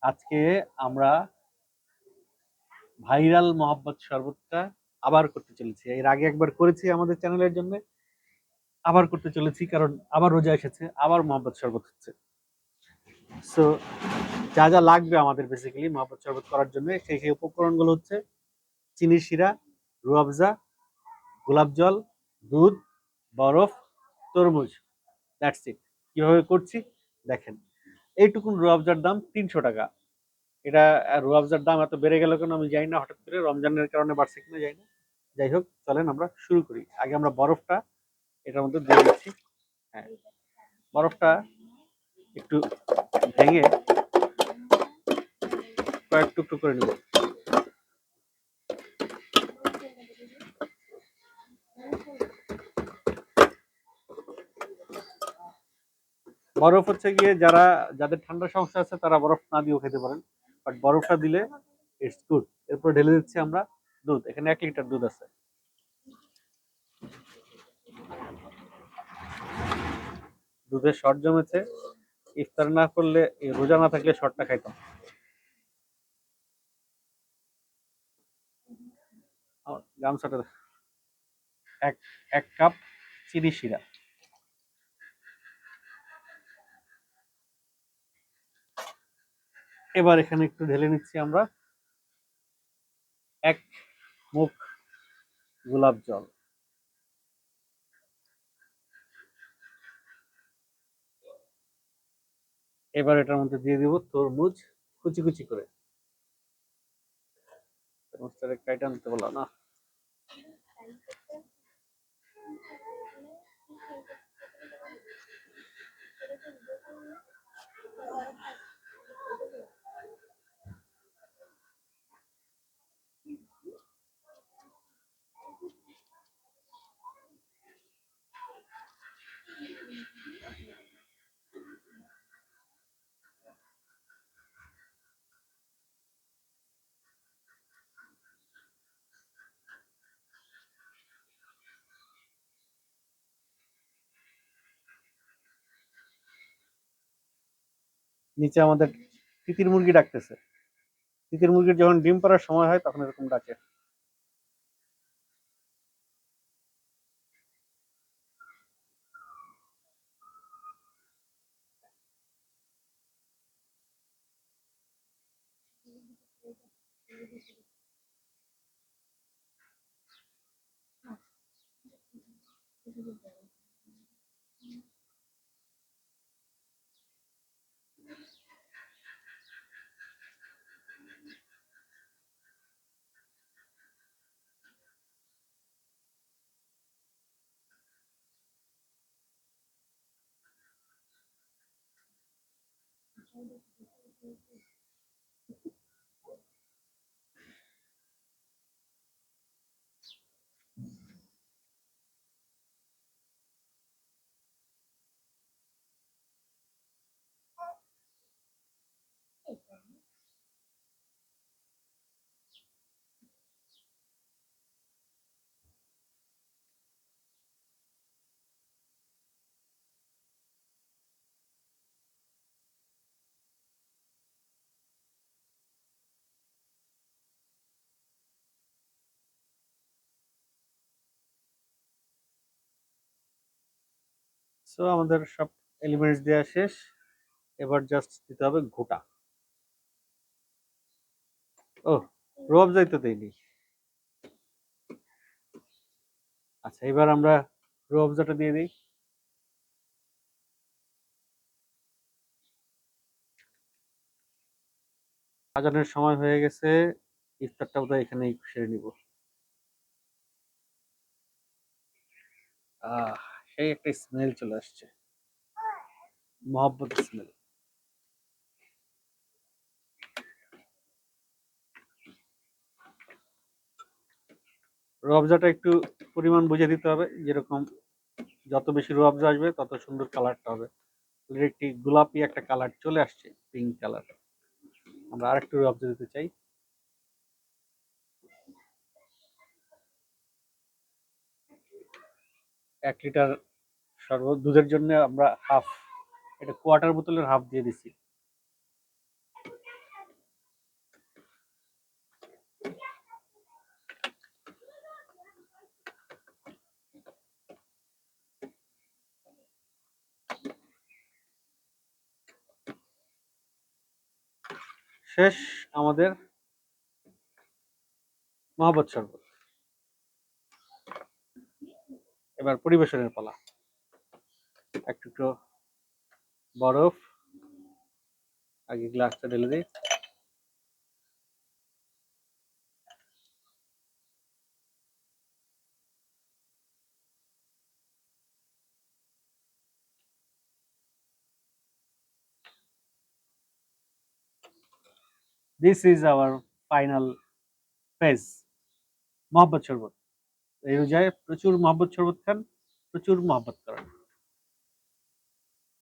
আজকে আমরা ভাইরাল মোহাব্বত শরবতটা আবার করতে চলেছি। এর আগে একবার করেছি আমাদের চ্যানেলের জন্য, আবার করতে চলেছি কারণ আবার রোজা এসেছে, আবার মোহাব্বত শরবত হচ্ছে। সো যা যা লাগবে আমাদের বেসিক্যালি মোহাব্বত শরবত করার জন্য, সেই সেই উপকরণগুলো হচ্ছে চিনির শিরা, রুয়াবজা, গোলাপ জল, দুধ, বরফ, তরমুজ। That's it. কিভাবে করছি দেখেন। এইটুকুন রুয়াবজার দাম 300 টাকা। এটা রুয়াবজার দাম এত বেড়ে গেল কেন আমি জানি না, হঠাৎ করে রমজানের কারণে বাড়ছে কিনা জানি না। যাই হোক, চলেন আমরা শুরু করি। আগে আমরা বরফটা এটার মধ্যে দিয়ে দিচ্ছি। হ্যাঁ, বরফটা একটু ভেঙে কয়েক টুকরো করে নেব। বরফ হচ্ছে গিয়ে যাদের ঠান্ডা সমস্যা আছে তারা বরফ না দিয়েও খেতে পারেন, বাট বরফটা দিলে ইটস গুড। এরপর ঢেলে দিচ্ছি আমরা দুধ। এখানে 1 লিটার দুধ আছে। দুধের শর্ট জমেছে। ইফতার না করলে, রোজা না থাকলে শর্টটা খাইতাম। গামছাটা এক এক কাপ চিনি শিরা। এবার এখানে একটু ঢেলে নিচ্ছি আমরা 1 মুখ গোলাপ জল। এবার এটার মধ্যে দিয়ে দিব তরমুজ কুচি কুচি করে। তরমুজটারে কাইটা আনতে বলা না। নিচে আমাদের তিতির মুরগি ডাকতেছে। তিতির মুরগির যখন ডিম পাড়ার সময় হয় তখন এরকম ডাকে। সো আমাদের সব এলিমেন্টস দেওয়া শেষ। এবার জাস্ট দিতে হবে ঘোটা। ও, রুয়াবজাই তো দেইনি। আচ্ছা, এবার আমরা রুয়াবজাটা দিয়ে দিই। আজানের সময় হয়ে গেছে। ইফতারটা বোধহয় এখানেই সেরে নিব। আহ, সেই একটা স্মেল চলে আসছে, মহব্বত স্মেল। রুয়াবজাটা একটু পরিমাণ বুঝে দিতে হবে, যেরকম যত বেশি রুয়াবজা আসবে তত সুন্দর কালারটা হবে। একটি গোলাপি একটা কালার চলে আসছে, পিঙ্ক কালার। আমরা আরেকটু রুয়াবজা দিতে চাই। 1 লিটার শরবত দুধের জন্য আমরা হাফ, এটা কোয়ার্টার বোতলের হাফ দিয়ে দিছি। শেষ আমাদের মহব্বত শরবত। এবার পরিবেশনের পালা। এক টুকরো বরফ আগে গ্লাসটা ঢেলে দিই। This is our final phase, মহব্বত শরবত। এই রোজায় প্রচুর মহব্বত শরবত খান, প্রচুর মহব্বত করেন।